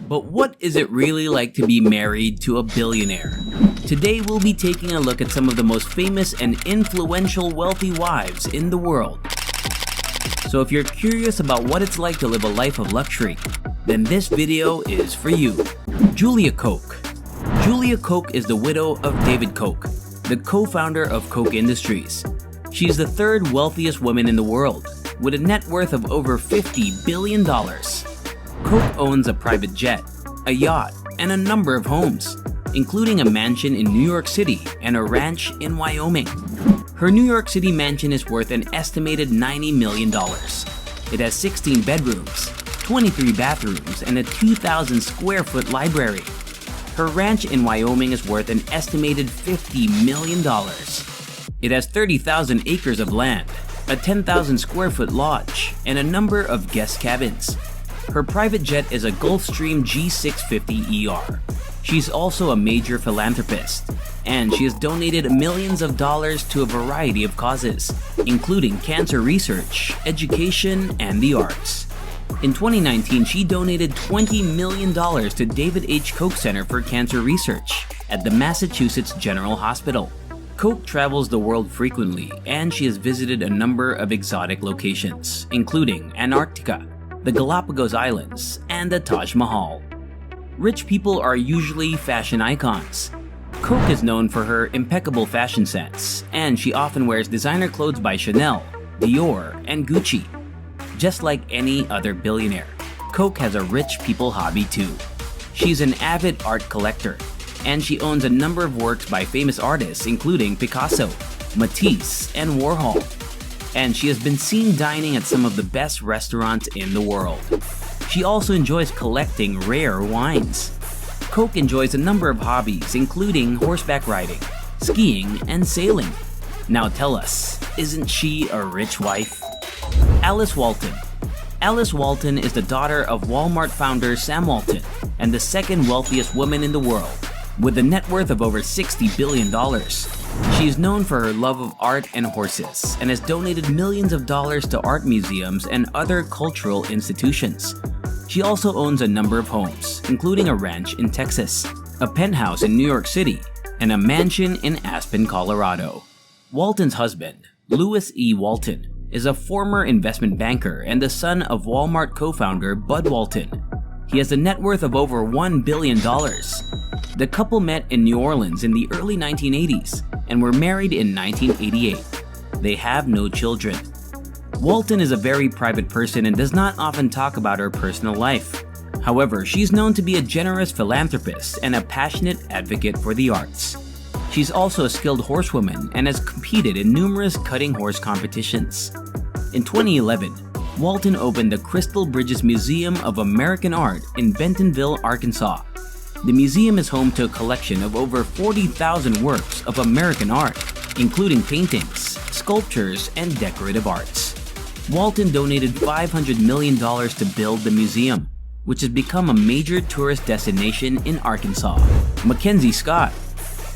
But what is it really like to be married to a billionaire? Today we'll be taking a look at some of the most famous and influential wealthy wives in the world. So if you're curious about what it's like to live a life of luxury, then this video is for you. Julia Koch. Julia Koch is the widow of David Koch, the co-founder of Koch Industries. She's the third wealthiest woman in the world, with a net worth of over $50 billion. Koch owns a private jet, a yacht, and a number of homes, including a mansion in New York City and a ranch in Wyoming. Her New York City mansion is worth an estimated $90 million. It has 16 bedrooms, 23 bathrooms, and a 2,000 square foot library. Her ranch in Wyoming is worth an estimated $50 million. It has 30,000 acres of land, a 10,000 square foot lodge, and a number of guest cabins. Her private jet is a Gulfstream G650ER. She's also a major philanthropist, and she has donated millions of dollars to a variety of causes, including cancer research, education, and the arts. In 2019, she donated $20 million to David H. Koch Center for Cancer Research at the Massachusetts General Hospital. Koch travels the world frequently, and she has visited a number of exotic locations, including Antarctica, the Galapagos Islands, and the Taj Mahal. Rich people are usually fashion icons. Koch is known for her impeccable fashion sense, and she often wears designer clothes by Chanel, Dior, and Gucci. Just like any other billionaire, Koch has a rich people hobby too. She's an avid art collector, and she owns a number of works by famous artists including Picasso, Matisse, and Warhol. And she has been seen dining at some of the best restaurants in the world. She also enjoys collecting rare wines. Koch enjoys a number of hobbies including horseback riding, skiing, and sailing. Now tell us, isn't she a rich wife? Alice Walton. Alice Walton is the daughter of Walmart founder Sam Walton and the second wealthiest woman in the world, with a net worth of over $60 billion. She is known for her love of art and horses and has donated millions of dollars to art museums and other cultural institutions. She also owns a number of homes, including a ranch in Texas, a penthouse in New York City, and a mansion in Aspen, Colorado. Walton's husband, Louis E. Walton, is a former investment banker and the son of Walmart co-founder Bud Walton. He has a net worth of over $1 billion. The couple met in New Orleans in the early 1980s and were married in 1988. They have no children. Walton is a very private person and does not often talk about her personal life. However, she's known to be a generous philanthropist and a passionate advocate for the arts. She's also a skilled horsewoman and has competed in numerous cutting horse competitions. In 2011, Walton opened the Crystal Bridges Museum of American Art in Bentonville, Arkansas. The museum is home to a collection of over 40,000 works of American art, including paintings, sculptures, and decorative arts. Walton donated $500 million to build the museum, which has become a major tourist destination in Arkansas. Mackenzie Scott.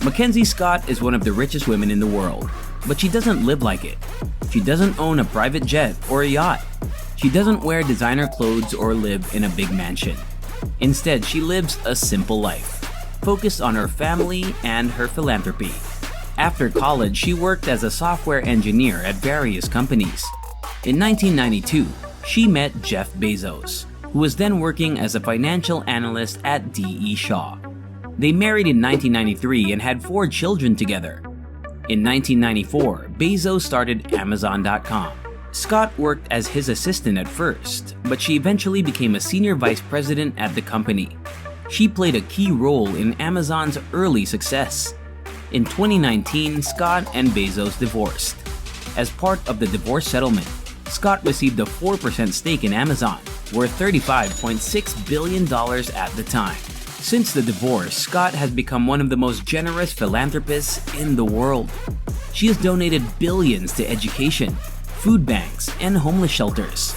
Mackenzie Scott is one of the richest women in the world, but she doesn't live like it. She doesn't own a private jet or a yacht. She doesn't wear designer clothes or live in a big mansion. Instead, she lives a simple life, focused on her family and her philanthropy. After college, she worked as a software engineer at various companies. In 1992, she met Jeff Bezos, who was then working as a financial analyst at D.E. Shaw. They married in 1993 and had 4 children together. In 1994, Bezos started Amazon.com. Scott worked as his assistant at first, but she eventually became a senior vice president at the company. She played a key role in Amazon's early success. In 2019, Scott and Bezos divorced. As part of the divorce settlement, Scott received a 4% stake in Amazon, worth $35.6 billion at the time. Since the divorce, Scott has become one of the most generous philanthropists in the world. She has donated billions to education, food banks, and homeless shelters.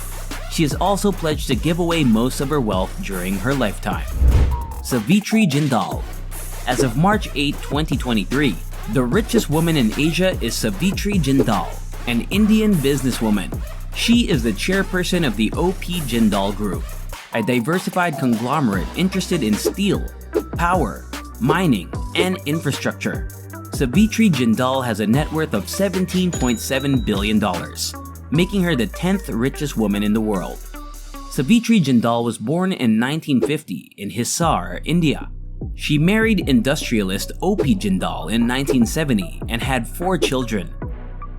She has also pledged to give away most of her wealth during her lifetime. Savitri Jindal. As of March 8, 2023, the richest woman in Asia is Savitri Jindal, an Indian businesswoman. She is the chairperson of the O.P. Jindal Group. a diversified conglomerate interested in steel, power, mining, and infrastructure. Savitri Jindal has a net worth of $17.7 billion, making her the 10th richest woman in the world. Savitri Jindal was born in 1950 in Hisar, India. She married industrialist O.P. Jindal in 1970 and had 4 children.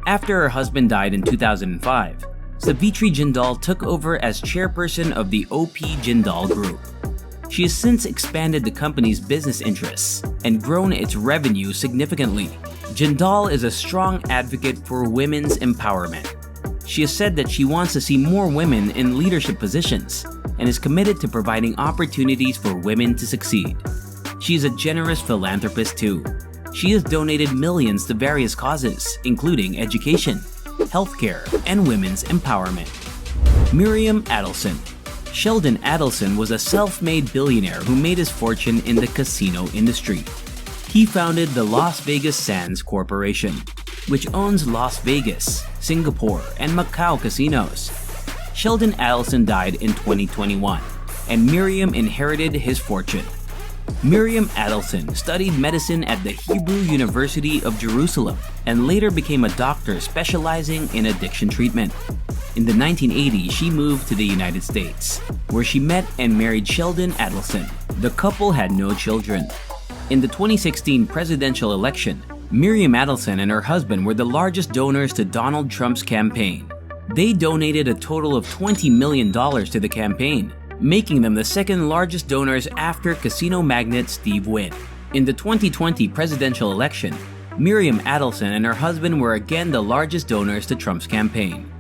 After her husband died in 2005, Savitri Jindal took over as chairperson of the O.P. Jindal Group. She has since expanded the company's business interests and grown its revenue significantly. Jindal is a strong advocate for women's empowerment. She has said that she wants to see more women in leadership positions and is committed to providing opportunities for women to succeed. She is a generous philanthropist too. She has donated millions to various causes, including education, healthcare, and women's empowerment. Miriam Adelson. Sheldon Adelson was a self-made billionaire who made his fortune in the casino industry. He founded the Las Vegas Sands Corporation, which owns Las Vegas, Singapore, and Macau casinos. Sheldon Adelson died in 2021, and Miriam inherited his fortune. Miriam Adelson studied medicine at the Hebrew University of Jerusalem and later became a doctor specializing in addiction treatment. In the 1980s, she moved to the United States, where she met and married Sheldon Adelson. The couple had no children. In the 2016 presidential election, Miriam Adelson and her husband were the largest donors to Donald Trump's campaign. They donated a total of $20 million to the campaign, making them the second largest donors after casino magnate Steve Wynn. In the 2020 presidential election, Miriam Adelson and her husband were again the largest donors to Trump's campaign.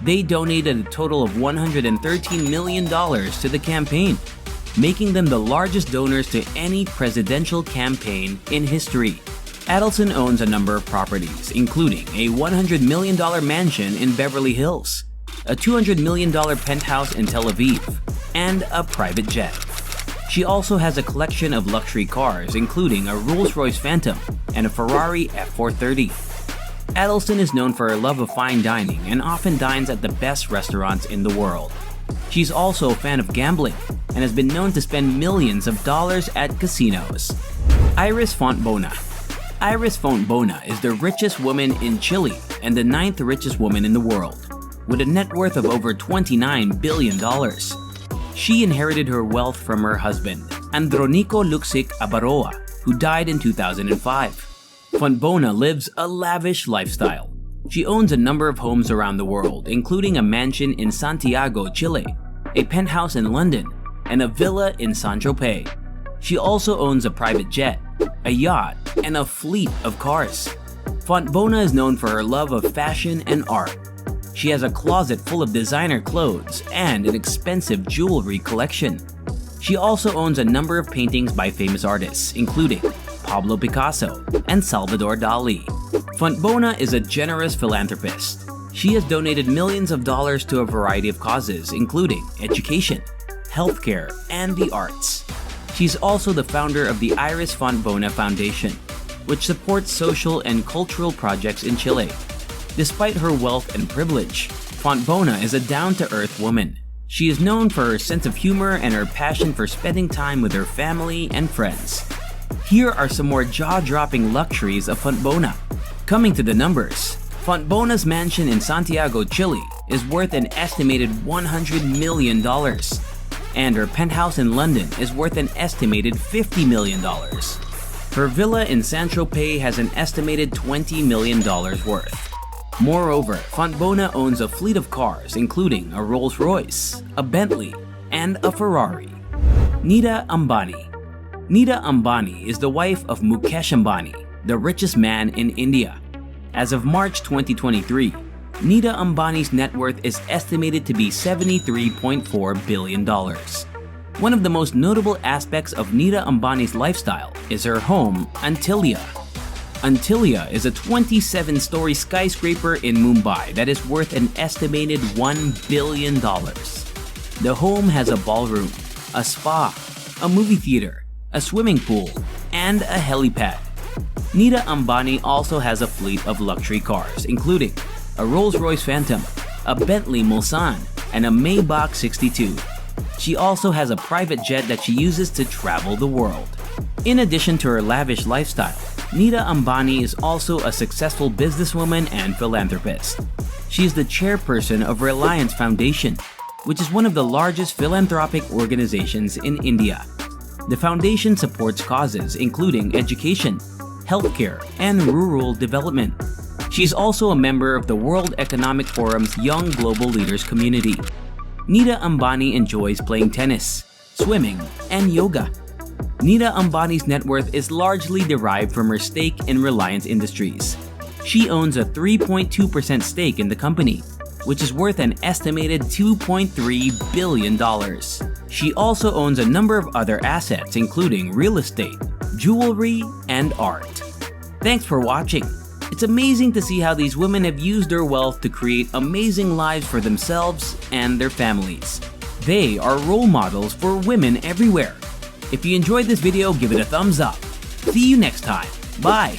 They donated a total of $113 million to the campaign, making them the largest donors to any presidential campaign in history. Adelson owns a number of properties, including a $100 million mansion in Beverly Hills, a $200 million penthouse in Tel Aviv, and a private jet. She also has a collection of luxury cars, including a Rolls-Royce Phantom and a Ferrari F430. Adelson is known for her love of fine dining and often dines at the best restaurants in the world. She's also a fan of gambling and has been known to spend millions of dollars at casinos. Iris Fontbona. Iris Fontbona is the richest woman in Chile and the 9th richest woman in the world, with a net worth of over $29 billion. She inherited her wealth from her husband, Andronico Luxic Abaroa, who died in 2005. Fontbona lives a lavish lifestyle. She owns a number of homes around the world, including a mansion in Santiago, Chile, a penthouse in London, and a villa in Saint-Tropez. She also owns a private jet, a yacht, and a fleet of cars. Fontbona is known for her love of fashion and art. She has a closet full of designer clothes and an expensive jewelry collection. She also owns a number of paintings by famous artists, including Pablo Picasso and Salvador Dali. Fontbona is a generous philanthropist. She has donated millions of dollars to a variety of causes, including education, healthcare, and the arts. She's also the founder of the Iris Fontbona Foundation, which supports social and cultural projects in Chile. Despite her wealth and privilege, Fontbona is a down-to-earth woman. She is known for her sense of humor and her passion for spending time with her family and friends. Here are some more jaw-dropping luxuries of Fontbona. Coming to the numbers, Fontbona's mansion in Santiago, Chile is worth an estimated $100 million, and her penthouse in London is worth an estimated $50 million. Her villa in Saint-Tropez has an estimated $20 million worth. Moreover, Fontbona owns a fleet of cars, including a Rolls-Royce, a Bentley, and a Ferrari. Nita Ambani. Nita Ambani is the wife of Mukesh Ambani, the richest man in India. As of March 2023, Nita Ambani's net worth is estimated to be $73.4 billion. One of the most notable aspects of Nita Ambani's lifestyle is her home, Antilia. Antilia is a 27-story skyscraper in Mumbai that is worth an estimated $1 billion. The home has a ballroom, a spa, a movie theater, a swimming pool, and a helipad. Nita Ambani also has a fleet of luxury cars, including a Rolls-Royce Phantom, a Bentley Mulsanne, and a Maybach 62. She also has a private jet that she uses to travel the world. In addition to her lavish lifestyle, Nita Ambani is also a successful businesswoman and philanthropist. She is the chairperson of Reliance Foundation, which is one of the largest philanthropic organizations in India. The foundation supports causes including education, healthcare, and rural development. She is also a member of the World Economic Forum's Young Global Leaders community. Nita Ambani enjoys playing tennis, swimming, and yoga. Nita Ambani's net worth is largely derived from her stake in Reliance Industries. She owns a 3.2% stake in the company, which is worth an estimated $2.3 billion. She also owns a number of other assets including real estate, jewelry, and art. Thanks for watching. It's amazing to see how these women have used their wealth to create amazing lives for themselves and their families. They are role models for women everywhere. If you enjoyed this video, give it a thumbs up. See you next time. Bye.